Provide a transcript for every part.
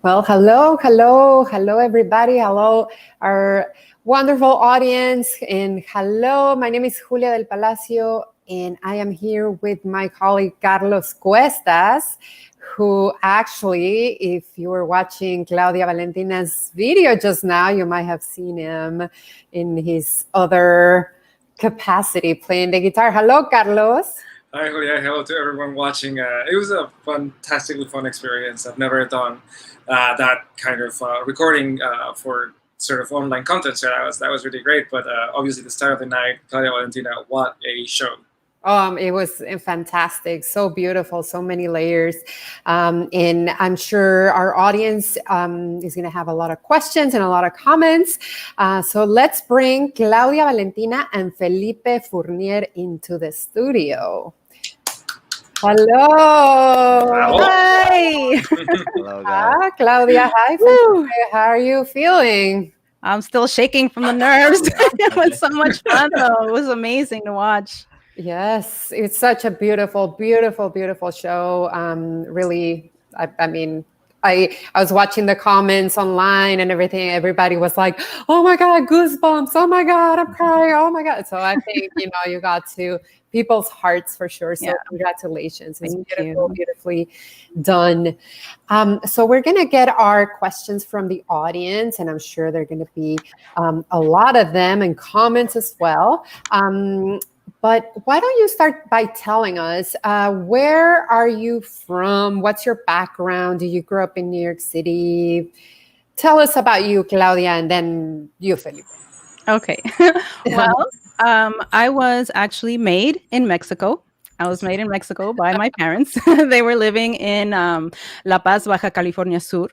Well, hello, hello, hello, everybody. Hello, our wonderful audience. And hello, my name is Julia del Palacio, and I am here with my colleague Carlos Cuestas, who actually, if you were watching Claudia Valentina's video just now, you might have seen him in his other capacity playing the guitar. Hello, Carlos. Hi, Julia. Hello to everyone watching. It was a fantastically fun experience. I've never done that kind of recording for sort of online content. So that was really great. But obviously, the start of the night, Claudia Valentina, what a show! It was fantastic, so beautiful, so many layers, and I'm sure our audience is going to have a lot of questions and a lot of comments. So let's bring Claudia Valentina and Felipe Fournier into the studio. Hello. Hi. Hello, guys. Hi, Claudia. Hi, Felipe. How are you feeling? I'm still shaking from the nerves. It was so much fun, though. It was amazing to watch. Yes, it's such a beautiful, beautiful, beautiful show. Really, I mean, I was watching the comments online and everything. Everybody was like, "Oh my God, goosebumps! Oh my God, I'm crying! Oh my God!" So I think you got to people's hearts for sure. So congratulations! It's beautiful, beautifully done. So we're gonna get our questions from the audience, and I'm sure they're gonna be a lot of them and comments as well. But why don't you start by telling us, where are you from? What's your background? Do you grow up in New York City? Tell us about you, Claudia, and then you, Felipe. Okay. Well, I was actually made in Mexico. I was made in Mexico by my parents. They were living in La Paz, Baja California Sur.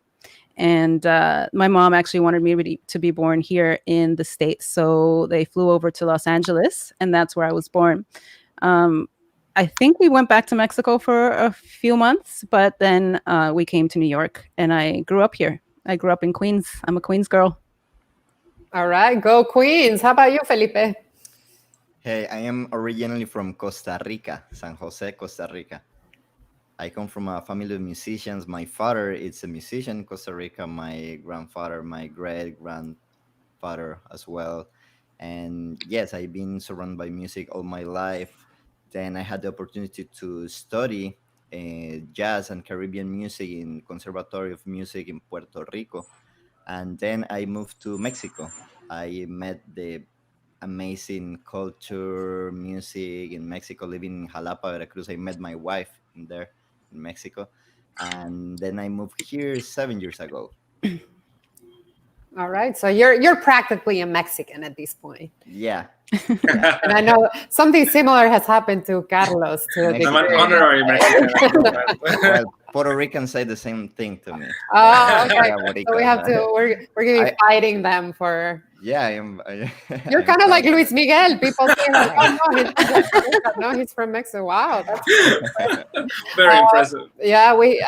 And my mom actually wanted me to be born here in the States. So they flew over to Los Angeles, and that's where I was born. I think we went back to Mexico for a few months, but then we came to New York, and I grew up here. I grew up in Queens. I'm a Queens girl. All right, go Queens. How about you, Felipe? Hey, I am originally from Costa Rica, San Jose, Costa Rica. I come from a family of musicians. My father is a musician in Costa Rica. My grandfather, my great-grandfather as well. And yes, I've been surrounded by music all my life. Then I had the opportunity to study jazz and Caribbean music in Conservatory of Music in Puerto Rico. And then I moved to Mexico. I met the amazing culture, music in Mexico, living in Jalapa, Veracruz. I met my wife in there in Mexico. And then I moved here 7 years ago. All right, so you're practically a Mexican at this point. Yeah. And I know something similar has happened to Carlos. I'm an honorary Mexican. Well, Puerto Ricans say the same thing to me. Oh, okay. Yeah, So we have to. We're going to be fighting them for. Yeah, I am. You're kind of like Luis Miguel. People say, like, "Oh no, he's from Mexico." Wow, that's very impressive. Yeah, we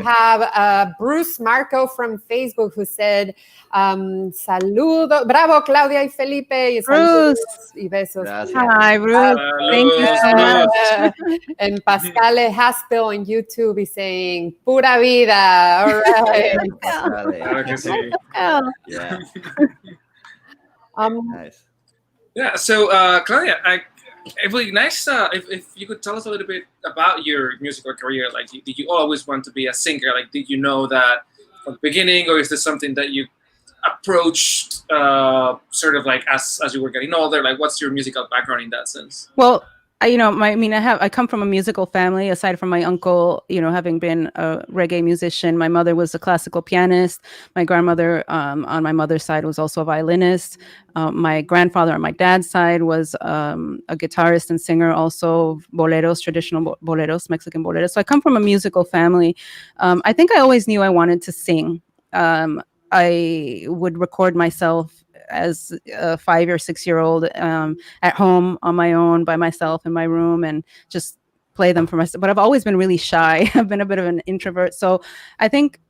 have Bruce Marco from Facebook who said, "Saludo, bravo, Claudia y Felipe." Y Bruce. Y besos. Hi, Bruce. Thank you so much. And Pascale Haspel on YouTube is saying, "Pura vida." All right. Yeah. Nice. Yeah. So, Claudia, it would be nice if you could tell us a little bit about your musical career. Like, did you always want to be a singer? Like, did you know that from the beginning, or is this something that you approached sort of like as you were getting older? Like, what's your musical background in that sense? Well, I come from a musical family. Aside from my uncle, having been a reggae musician, my mother was a classical pianist. My grandmother, on my mother's side, was also a violinist. My grandfather on my dad's side was a guitarist and singer, also boleros, traditional boleros, Mexican boleros. So I come from a musical family. I think I always knew I wanted to sing. I would record myself as a 5 or 6 year old at home on my own by myself in my room and just play them for myself. But I've always been really shy. I've been a bit of an introvert. So I think,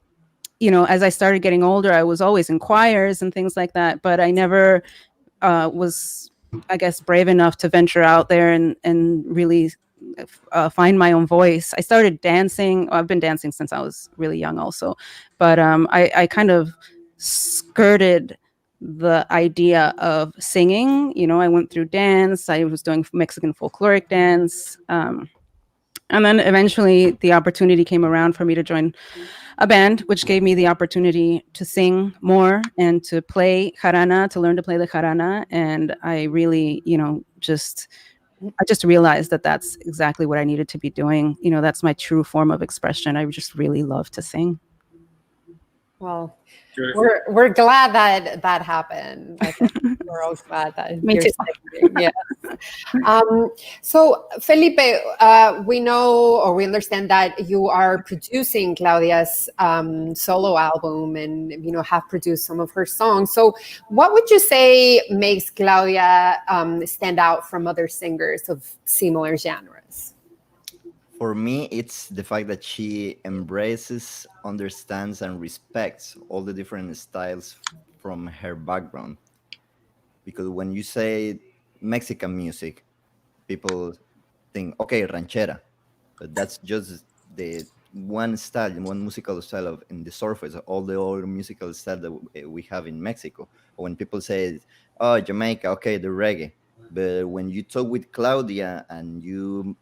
as I started getting older, I was always in choirs and things like that. But I never was, I guess, brave enough to venture out there and really find my own voice. I started dancing. I've been dancing since I was really young also, but I kind of skirted the idea of singing. I went through dance. I was doing Mexican folkloric dance. And then eventually the opportunity came around for me to join a band, which gave me the opportunity to sing more and to play jarana, to learn to play the jarana. And I really, I just realized that that's exactly what I needed to be doing. That's my true form of expression. I just really love to sing. Well, Beautiful. we're glad that happened. I think we're all glad that Me you're too. singing. Yes. So Felipe, we know or we understand that you are producing Claudia's solo album, and have produced some of her songs. So, what would you say makes Claudia stand out from other singers of similar genres? For me, it's the fact that she embraces, understands, and respects all the different styles from her background. Because when you say Mexican music, people think, okay, ranchera, but that's just the one style, one musical style in the surface, all the other musical style that we have in Mexico. Or when people say, oh, Jamaica, okay, the reggae. But when you talk with Claudia and you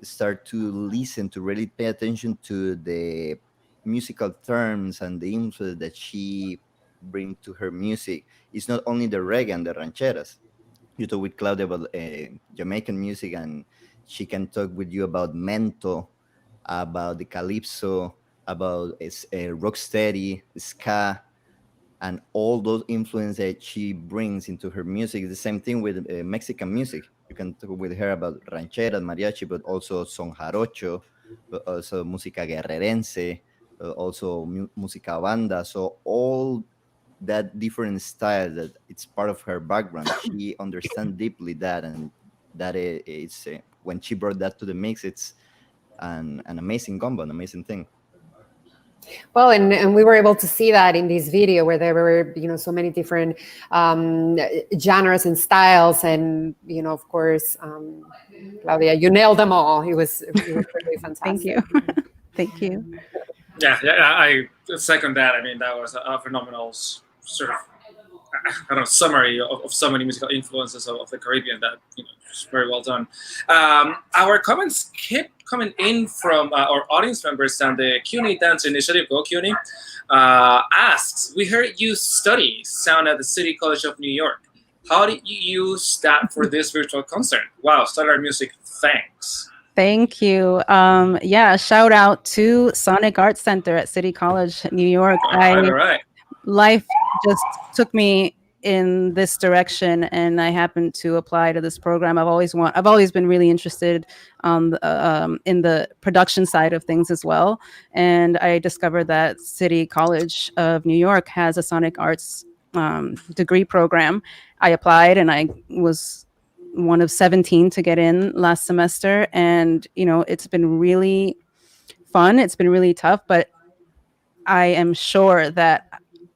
start to listen, to really pay attention to the musical terms and the influence that she brings to her music, it's not only the reggae and the rancheras. You talk with Claudia about Jamaican music, and she can talk with you about mento, about the calypso, about rocksteady, ska, and all those influences that she brings into her music. The same thing with Mexican music. You can talk with her about rancheras, mariachi, but also son jarocho, but also música guerrerense, also música banda. So all that different style that it's part of her background. She understands deeply that, and that it's when she brought that to the mix, it's an amazing combo, an amazing thing. Well, and we were able to see that in this video where there were, so many different genres and styles. And, of course, Claudia, you nailed them all. It was really fantastic. Thank you. Thank you. Yeah, I second that. I mean, that was a phenomenal sort of, I don't know, summary of so many musical influences of the Caribbean that, just very well done. Our comments keep coming in from our audience members, and the Q&A Dance Initiative, Go Q&A, asks, we heard you study sound at the City College of New York. How did you use that for this virtual concert? Wow, Stellar Music, thanks. Thank you. Yeah, shout out to Sonic Arts Center at City College, New York. All right. Life just took me in this direction, and I happened to apply to this program. I've always been really interested in the production side of things as well. And I discovered that City College of New York has a Sonic Arts degree program. I applied, and I was one of 17 to get in last semester. And, it's been really fun. It's been really tough, but I am sure that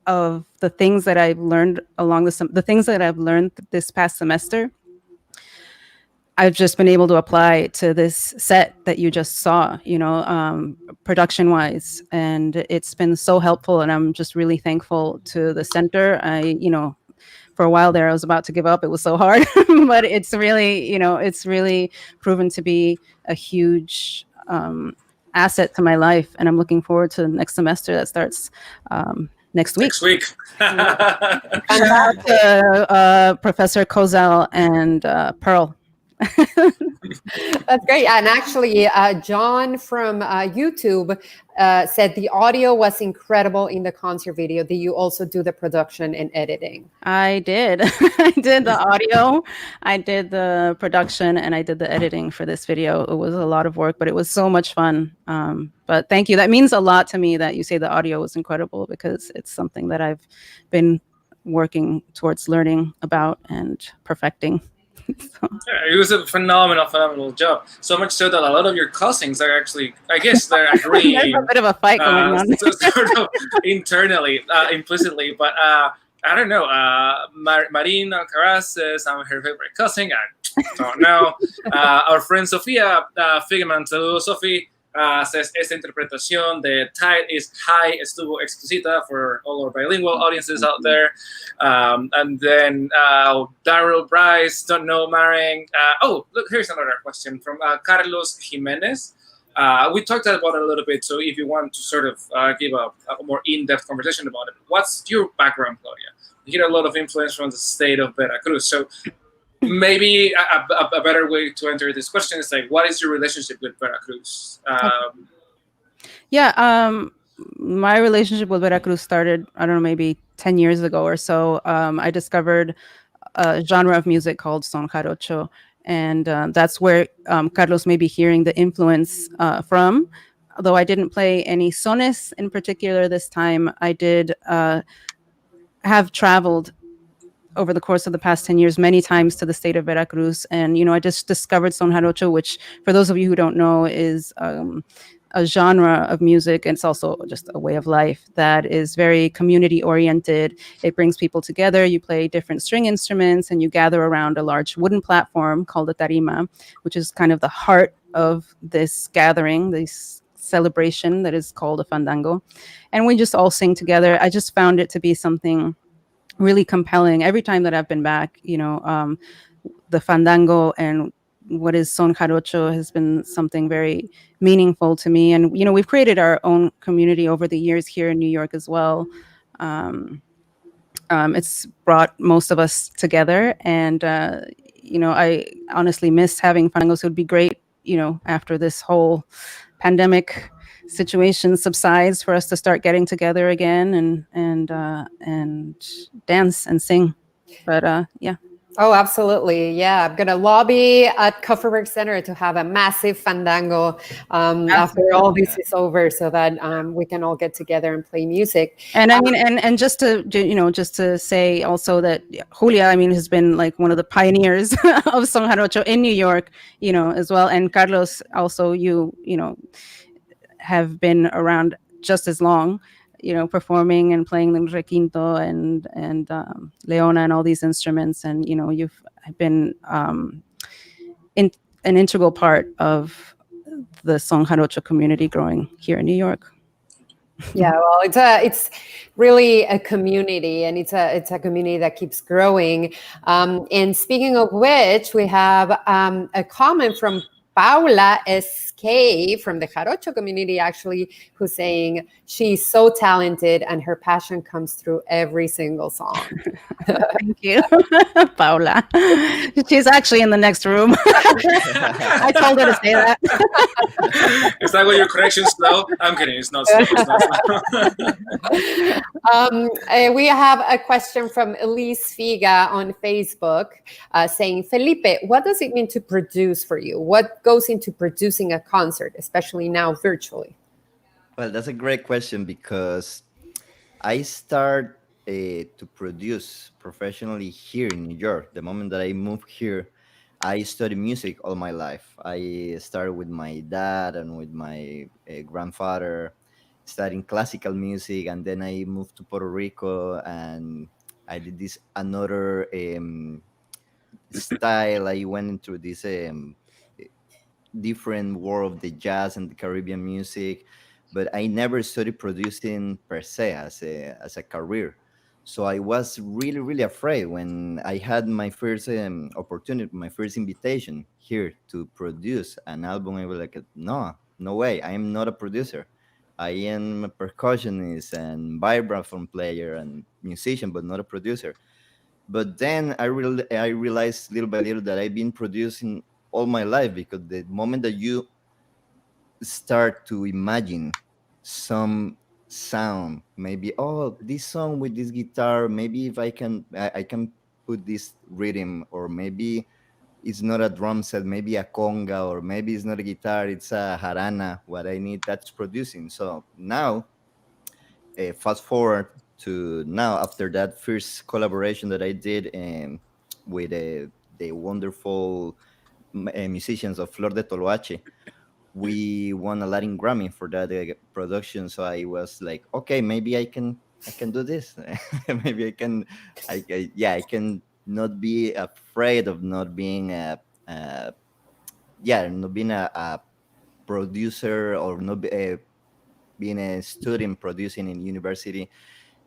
of the things that I've learned the things that I've learned this past semester, I've just been able to apply to this set that you just saw, production wise. And it's been so helpful. And I'm just really thankful to the center. For a while there, I was about to give up. It was so hard, but it's really proven to be a huge asset to my life. And I'm looking forward to the next semester that starts next week. Next week. Shout out to Professor Kozel and Pearl. That's great. And actually, John from YouTube said the audio was incredible in the concert video. Did you also do the production and editing? I did. I did the audio, I did the production, and I did the editing for this video. It was a lot of work, but it was so much fun. But thank you. That means a lot to me that you say the audio was incredible, because it's something that I've been working towards learning about and perfecting. Yeah, it was a phenomenal job. So much so that a lot of your cousins are actually, I guess, they're agreeing. There's a bit of a fight going on. Sort of internally, implicitly. But I don't know. Marina Alcaraz says I'm her favorite cousin. I don't know. Our friend Sofia Figman, saludos Sophie, says esta interpretación de Tide is high, estuvo exquisita for all our bilingual audiences out there. And then Daryl Bryce, don't know Maring. Oh, look, here's another question from Carlos Jimenez. We talked about it a little bit, so if you want to sort of give a more in-depth conversation about it, what's your background, Claudia? You get a lot of influence from the state of Veracruz, so maybe a better way to enter this question is like, what is your relationship with Veracruz? My relationship with Veracruz started, I don't know, maybe 10 years ago or so. I discovered a genre of music called son jarocho, and that's where Carlos may be hearing the influence from. Although I didn't play any sones in particular this time, I did have traveled over the course of the past 10 years many times to the state of Veracruz. And, I just discovered son jarocho, which for those of you who don't know is a genre of music. And it's also just a way of life that is very community oriented. It brings people together. You play different string instruments and you gather around a large wooden platform called a tarima, which is kind of the heart of this gathering, this celebration that is called a fandango. And we just all sing together. I just found it to be something really compelling every time that I've been back. The fandango and what is son jarocho has been something very meaningful to me. And we've created our own community over the years here in New York as well. It's brought most of us together, and I honestly miss having fandangos. It would be great, after this whole pandemic situation subsides, for us to start getting together again and dance and sing. But yeah. Oh, absolutely. Yeah. I'm going to lobby at Kufferberg Center to have a massive fandango after all this is over, so that we can all get together and play music. And I mean, and just to say also that Julia, has been like one of the pioneers of son jarocho in New York, as well. And Carlos, also, you have been around just as long, performing and playing the requinto and leona and all these instruments. And, you've been an integral part of the son jarocho community growing here in New York. Yeah, well, it's really a community, and it's a community that keeps growing. And speaking of which, we have a comment from Paula SK from the Jarocho community, actually, who's saying she's so talented and her passion comes through every single song. Thank you, Paula. She's actually in the next room. I told her to say that. Is that why your connection's slow? I'm kidding. It's not slow. It's not slow. We have a question from Elise Figa on Facebook saying, Felipe, what does it mean to produce for you? What goes into producing a concert, especially now virtually? Well, that's a great question, because I start to produce professionally here in New York. The moment that I moved here, I studied music all my life. I started with my dad and with my grandfather, studying classical music, and then I moved to Puerto Rico and I did this another style. I went into this different world of the jazz and the Caribbean music, but I never studied producing per se as a career. So I was really, really afraid when I had my first opportunity, my first invitation here to produce an album. I was like, no way, I am not a producer. I am a percussionist and vibraphone player and musician, but not a producer. But then I realized little by little that I've been producing all my life, because the moment that you start to imagine some sound, maybe, oh, this song with this guitar, maybe if I can put this rhythm, or maybe it's not a drum set, maybe a conga, or maybe it's not a guitar, it's a jarana, what I need, that's producing. So now, fast forward to now, after that first collaboration that I did with the wonderful musicians of Flor de Toloache, we won a Latin Grammy for that production. So I was like, okay, maybe I can I can do this. Maybe I can. I can not be afraid of not being not being a producer or not being a student producing in university.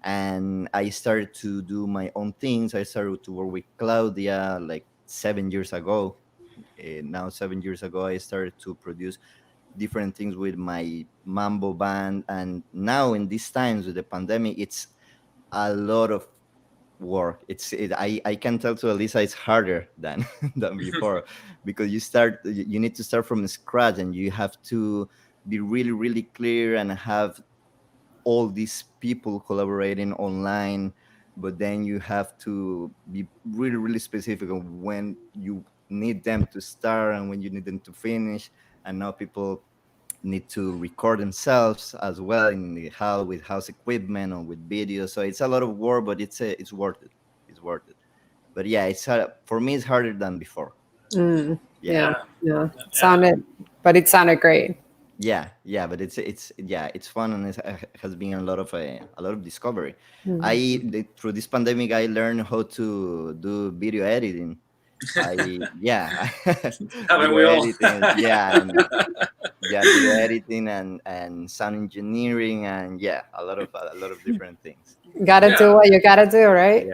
And I started to do my own things. I started to work with Claudia like 7 years ago. Now 7 years ago, I started to produce different things with my mambo band. And now in these times with the pandemic, it's a lot of work. I can tell to Elisa it's harder than than before, because you need to start from scratch, and you have to be really really clear and have all these people collaborating online. But then you have to be really really specific on when you need them to start and when you need them to finish. And now people need to record themselves as well in the house with house equipment or with video. So it's a lot of work, but it's worth it. It's worth it. But yeah, it's for me. It's harder than before. Yeah. But it sounded great. Yeah, but it's fun, and it has been a lot of discovery. Through this pandemic, I learned how to do video editing. Haven't Video we all? editing, video editing and sound engineering, and a lot of different things. Gotta do what you gotta do, right?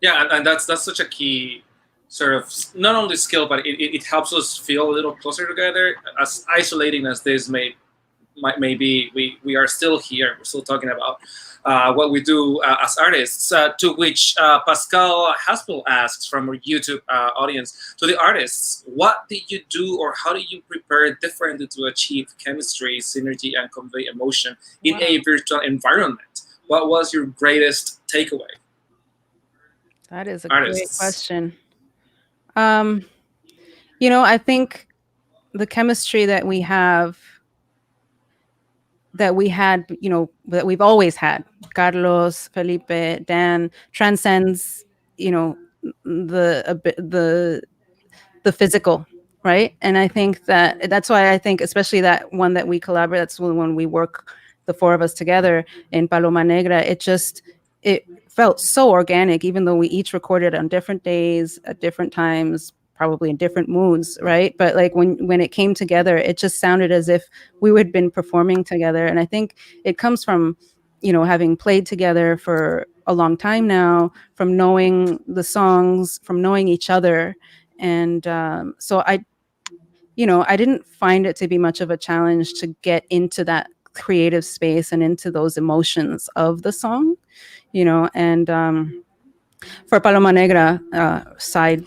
Yeah, and that's such a key sort of not only skill, but it helps us feel a little closer together. As isolating as this may be, we are still here. We're still talking about what we do as artists. To which Pascal Haspel asks from our YouTube audience, to the artists, what did you do, or how do you prepare differently to achieve chemistry, synergy, and convey emotion in a virtual environment? What was your greatest takeaway? That is a Artists. great question. I think the chemistry that we had, that we've always had, Carlos, Felipe, Dan, transcends, the physical, right? And I think that's why I think, especially that one that we collaborate, that's when we work, the four of us together in Paloma Negra, it felt so organic, even though we each recorded on different days at different times, probably in different moods, right? But like when it came together, it just sounded as if we had been performing together. And I think it comes from, having played together for a long time now, from knowing the songs, from knowing each other. And so I didn't find it to be much of a challenge to get into that creative space and into those emotions of the song, and for Paloma Negra, side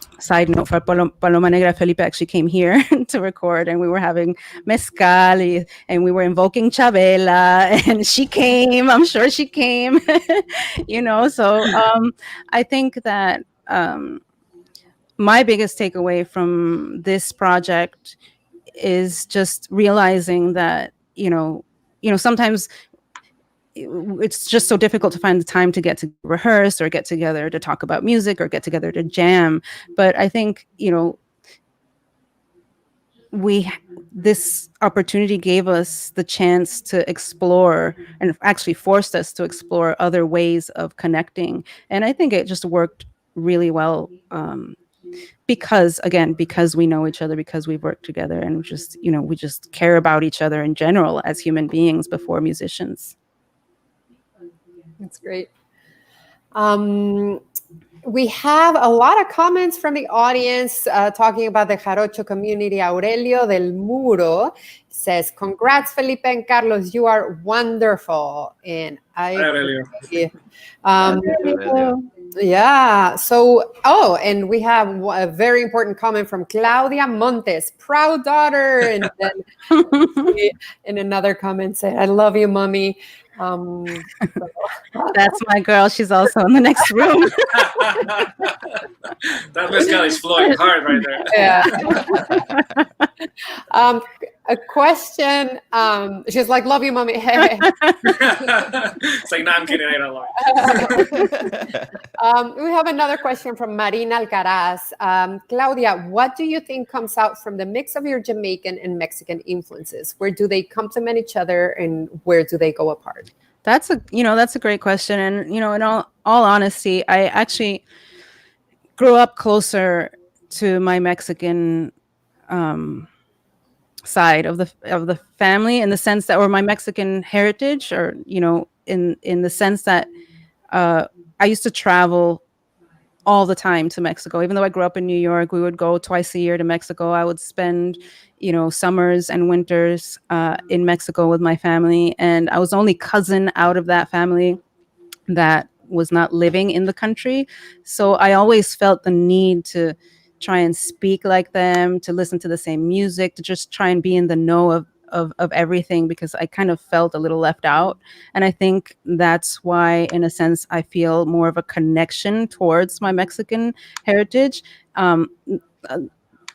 note, for Paloma Negra, Felipe actually came here to record, and we were having mezcal, and we were invoking Chabela, and she came. I'm sure she came. So I think that my biggest takeaway from this project is just realizing that sometimes it's just so difficult to find the time to get to rehearse or get together to talk about music or get together to jam. But I think, this opportunity gave us the chance to explore, and actually forced us to explore other ways of connecting. And I think it just worked really well, because we know each other, because we've worked together, and we just care about each other in general as human beings before musicians. That's great. We have a lot of comments from the audience talking about the jarocho community. Aurelio del Muro says, "Congrats, Felipe and Carlos. You are wonderful." And I agree. Yeah. So, and we have a very important comment from Claudia Montes, proud daughter. And then in another comment said, "I love you, mommy." That's my girl. She's also in the next room. That mezcal is flowing hard right there. Yeah. A question. She's like, "Love you, mommy." It's like, no, I'm kidding. I don't love. We have another question from Marina Alcaraz. Claudia, what do you think comes out from the mix of your Jamaican and Mexican influences? Where do they complement each other, and where do they go apart? That's a great question. And, in all honesty, I actually grew up closer to my Mexican um, side of the family, in the sense that, or my Mexican heritage, or, in the sense that I used to travel all the time to Mexico. Even though I grew up in New York, we would go twice a year to Mexico. I would spend, summers and winters in Mexico with my family. And I was the only cousin out of that family that was not living in the country. So I always felt the need to try and speak like them, to listen to the same music, to just try and be in the know of everything, because I kind of felt a little left out. And I think that's why, in a sense, I feel more of a connection towards my Mexican heritage. Um, uh,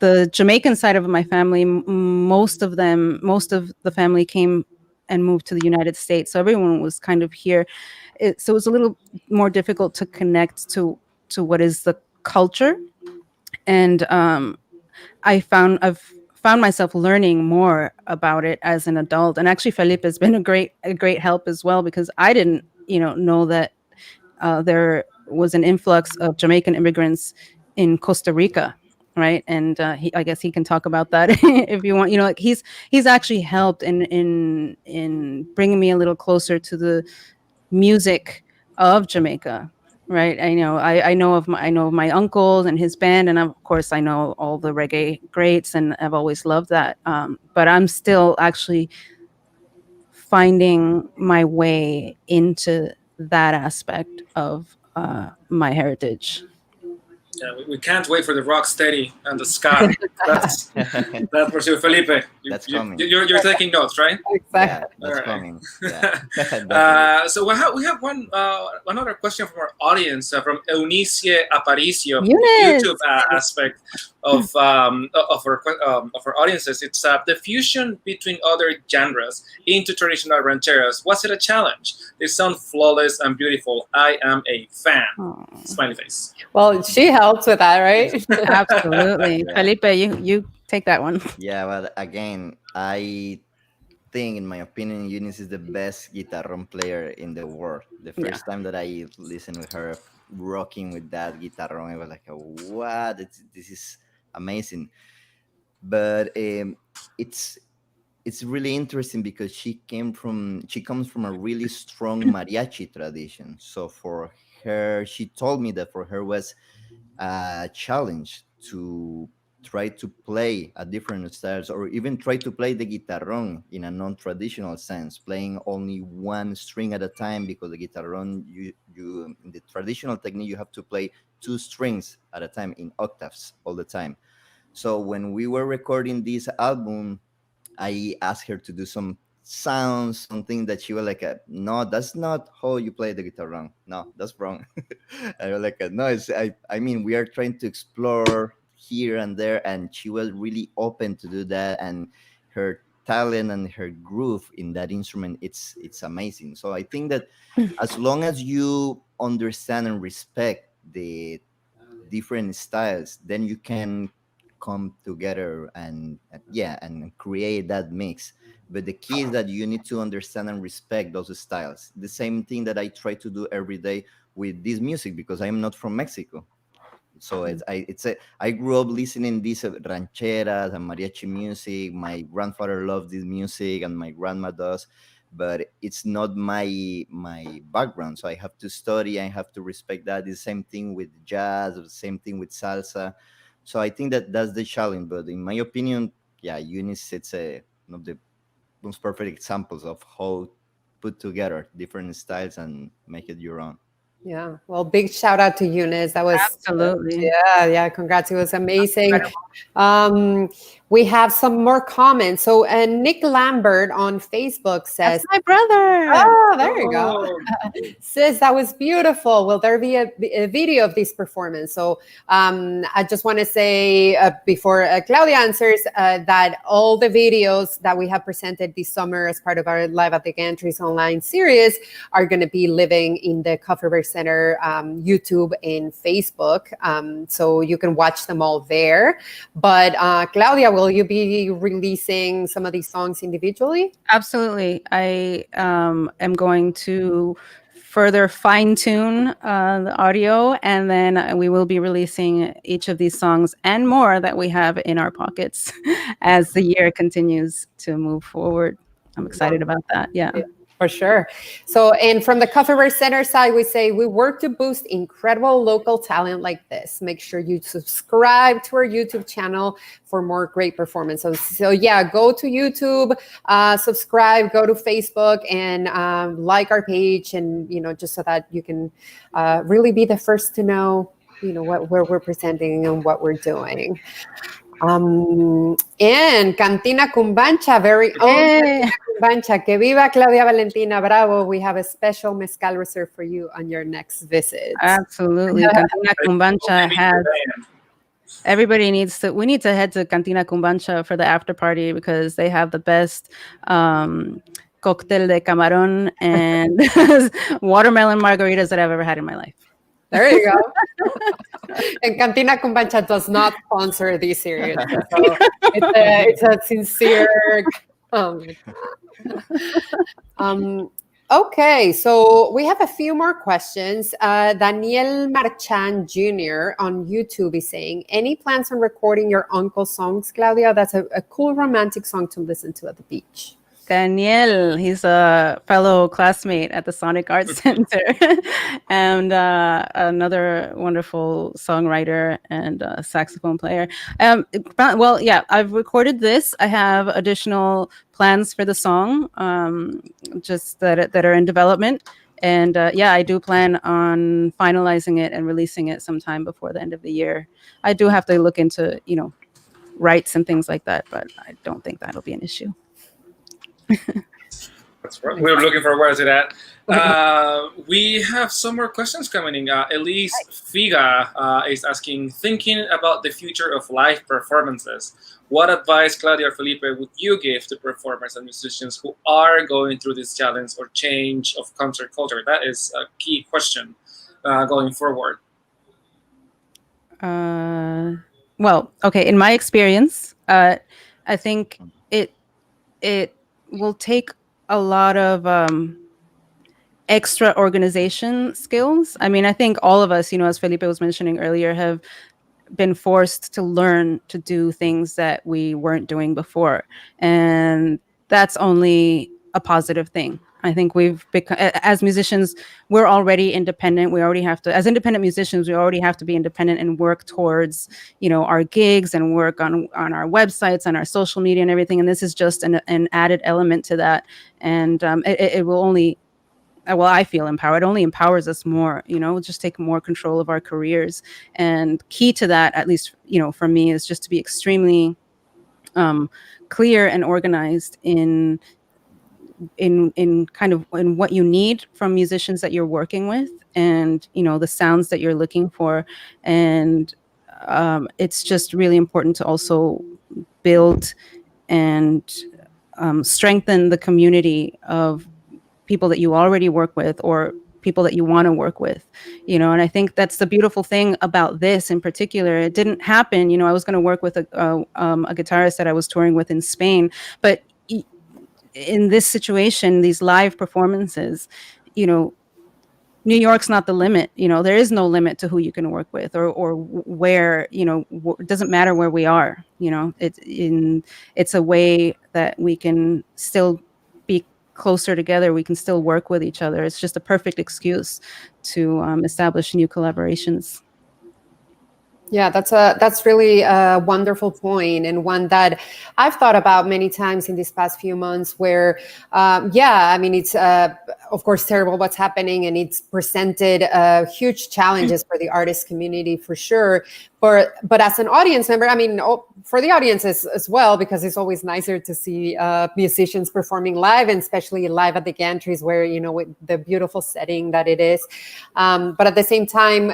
the Jamaican side of my family, most of the family came and moved to the United States. So everyone was kind of here. So it was a little more difficult to connect to what is the culture. And I've found myself learning more about it as an adult. And actually, Felipe has been a great help as well, because I didn't, know that there was an influx of Jamaican immigrants in Costa Rica, right? And I guess he can talk about that if you want. Like he's actually helped in bringing me a little closer to the music of Jamaica, right? I know of my uncles and his band, and of course I know all the reggae greats, and I've always loved that. But I'm still actually finding my way into that aspect of my heritage. Yeah, we can't wait for the rock steady and the ska. That's that's for sure, Felipe. That's coming. You're taking notes, right? Yeah, Exactly. that's Alright. coming. Yeah. Definitely. So we have one another question from our audience from Eunice Aparicio, Eunice! YouTube aspect of our audiences. It's the fusion between other genres into traditional rancheras. Was it a challenge? They sound flawless and beautiful. I am a fan. Aw. Smiley face. Well, she helps with that, right? Absolutely. Yeah. Felipe, you take that one. Yeah, but again, I think, in my opinion, Eunice is the best guitarron player in the world. The Yeah. first time that I listened with her rocking with that guitarron, I was like, "What? This is amazing!" But it's really interesting because she comes from a really strong mariachi tradition. So for her, she told me that for her was a challenge to try to play a different styles, or even try to play the guitarron in a non-traditional sense, playing only one string at a time, because the guitarron, you in the traditional technique, you have to play two strings at a time in octaves all the time. So when we were recording this album, I asked her to do some sounds, something that she was like, "No, that's not how you play the guitar wrong. No, that's wrong." I was like, "No, I mean, we are trying to explore here and there," and she was really open to do that, and her talent and her groove in that instrument, it's amazing. So I think that as long as you understand and respect the different styles, then you can come together and create that mix. But the key is that you need to understand and respect those styles. The same thing that I try to do every day with this music, because I'm not from Mexico. So I grew up listening these rancheras and mariachi music. My grandfather loved this music, and my grandma does, but it's not my background. So I have to study. I have to respect that. The same thing with jazz. The same thing with salsa. So I think that that's the challenge. But in my opinion, yeah, Eunice, it's one of the most perfect examples of how put together different styles and make it your own. Yeah. Well, big shout out to Eunice. That was Absolutely. yeah. Congrats. It was amazing. We have some more comments. So Nick Lambert on Facebook says, That's my brother. "Oh, there you go." Oh, Sis, that was beautiful. Will there be a video of this performance? So I just want to say before Claudia answers that all the videos that we have presented this summer as part of our Live at the Gantries online series are going to be living in the Kufferberg Center YouTube and Facebook. So you can watch them all there. But Claudia, will you be releasing some of these songs individually? Absolutely. I am going going to further fine-tune the audio, and then we will be releasing each of these songs and more that we have in our pockets as the year continues to move forward. I'm excited about that. Yeah. For sure. So, and from the Coffee Bear Center side, we say we work to boost incredible local talent like this. Make sure you subscribe to our YouTube channel for more great performances. So yeah, go to YouTube, subscribe, go to Facebook, and like our page, and just so that you can really be the first to know where we're presenting and what we're doing. And Cantina Cumbancha, very own Cantina Cumbancha. Que viva Claudia Valentina, bravo. We have a special mezcal reserved for you on your next visit. Absolutely. Cantina Cumbancha has, everybody needs to, we need to head to Cantina Cumbancha for the after party, because they have the best cocktail de camarón and watermelon margaritas that I've ever had in my life. There you go. And Cantina Cumbancha does not sponsor these series. So it's a sincere okay, so we have a few more questions. Daniel Marchand Jr. on YouTube is saying, any plans on recording your uncle's songs, Claudia? That's a cool romantic song to listen to at the beach. Daniel, he's a fellow classmate at the Sonic Arts Center and another wonderful songwriter and saxophone player. Well, yeah, I've recorded this. I have additional plans for the song, just that are in development. And yeah, I do plan on finalizing it and releasing it sometime before the end of the year. I do have to look into, rights and things like that, but I don't think that'll be an issue. That's right. We're looking forward to that. We have some more questions coming in. Elise Figa is asking, thinking about the future of live performances, what advice, Claudia or Felipe, would you give to performers and musicians who are going through this challenge or change of concert culture? That is a key question going forward. Well, okay. In my experience, I think it will take a lot of extra organization skills. I mean, I think all of us, as Felipe was mentioning earlier, have been forced to learn to do things that we weren't doing before. And that's only a positive thing. I think we've become, as musicians, we're already independent. We already have to, as independent musicians, we already have to be independent and work towards, our gigs and work on our websites and our social media and everything. And this is just an added element to that. And it will only, well, I feel empowered. It only empowers us more, just take more control of our careers. And key to that, at least, for me, is just to be extremely clear and organized in kind of in what you need from musicians that you're working with, and the sounds that you're looking for. And it's just really important to also build and strengthen the community of people that you already work with or people that you want to work with, and I think that's the beautiful thing about this in particular. It didn't happen, I was going to work with a guitarist that I was touring with in Spain, but in this situation, these live performances, New York's not the limit. There is no limit to who you can work with or where, it doesn't matter where we are. It's a way that we can still be closer together. We can still work with each other. It's just a perfect excuse to establish new collaborations. Yeah, that's really a wonderful point, and one that I've thought about many times in these past few months where, it's of course terrible what's happening, and it's presented huge challenges for the artist community for sure. But as an audience member, for the audiences as well, because it's always nicer to see musicians performing live, and especially live at the gantries where, with the beautiful setting that it is. But at the same time,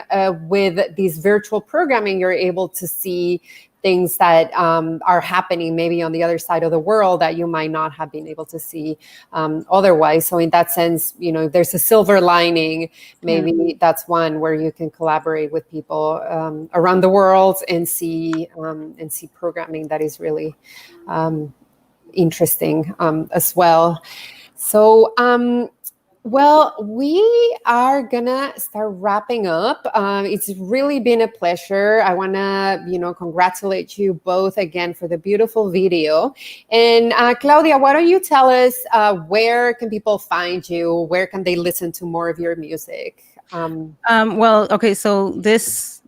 with these virtual programming, you're able to see things that are happening maybe on the other side of the world that you might not have been able to see otherwise. So in that sense, there's a silver lining. Maybe that's one where you can collaborate with people around the world and see programming that is really interesting as well. So Well, we are gonna start wrapping up. It's really been a pleasure. I wanna, congratulate you both again for the beautiful video. And Claudia, why don't you tell us where can people find you? Where can they listen to more of your music? Well, okay, so these,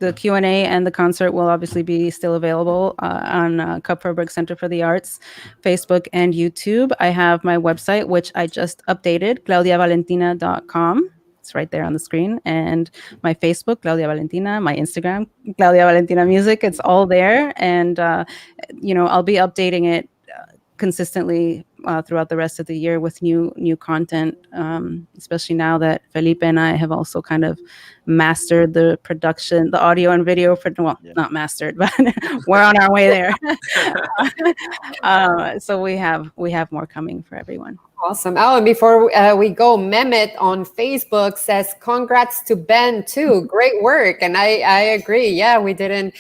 the Q&A and the concert will obviously be still available on Kupferberg Center for the Arts, Facebook and YouTube. I have my website, which I just updated, claudiavalentina.com. It's right there on the screen. And my Facebook, Claudia Valentina, my Instagram, Claudia Valentina Music, it's all there. And, I'll be updating it consistently throughout the rest of the year with new content, especially now that Felipe and I have also kind of mastered the production, the audio and video not mastered, but we're on our way there. So we have more coming for everyone. Awesome. Oh, and before we go, Mehmet on Facebook says, "Congrats to Ben too. Great work." And I agree. Yeah, we didn't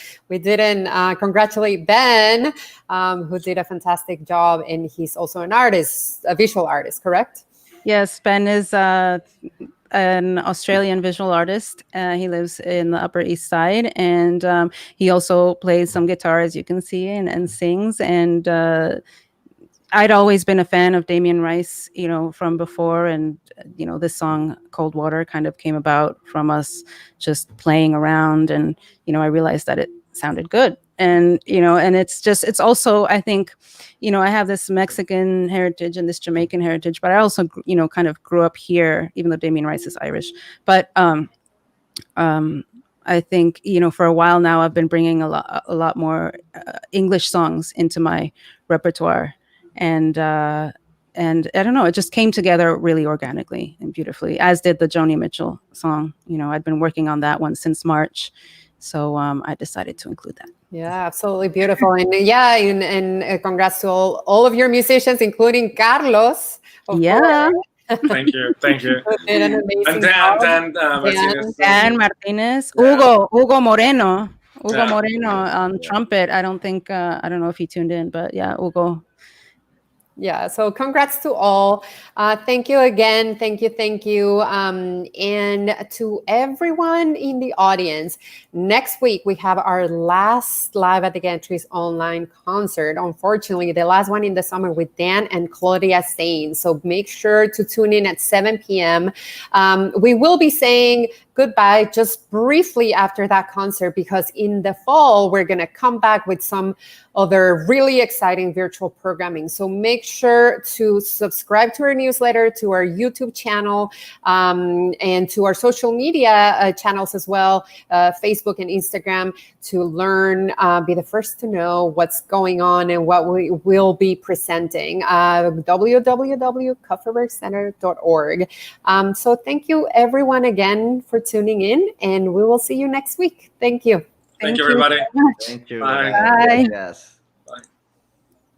congratulate Ben, who did a fantastic job, and he's also an artist, a visual artist, correct? Yes, Ben is an Australian visual artist. He lives in the Upper East Side, and he also plays some guitar, as you can see, and sings. And I'd always been a fan of Damien Rice, from before. And, this song, Cold Water, kind of came about from us just playing around. And, I realized that it sounded good. And, and it's also, I think, I have this Mexican heritage and this Jamaican heritage, but I also, kind of grew up here, even though Damien Rice is Irish. But I think, for a while now, I've been bringing a lot more English songs into my repertoire. And I don't know, it just came together really organically and beautifully, as did the Joni Mitchell song. I'd been working on that one since March. So I decided to include that. Yeah, absolutely beautiful. And and congrats to all of your musicians, including Carlos. Yeah. Thank you. Did an amazing Dan job. Dan Martinez, Yeah. Hugo Moreno Yeah. on trumpet. I don't know if he tuned in, but yeah, Hugo. Yeah, so congrats to all. Thank you again. Thank you. And to everyone in the audience, next week we have our last Live at the Gantries online concert. Unfortunately, the last one in the summer with Dan and Claudia Sain. So make sure to tune in at 7 p.m. We will be saying goodbye just briefly after that concert, because in the fall, we're going to come back with some other really exciting virtual programming. So make sure to subscribe to our newsletter, to our YouTube channel, and to our social media channels as well, Facebook and Instagram, to learn, be the first to know what's going on and what we will be presenting. www.kupferbergcenter.org. So thank you everyone again for tuning in, and we will see you next week. Thank you. Thank you, everybody. Thank you. Bye. Yes.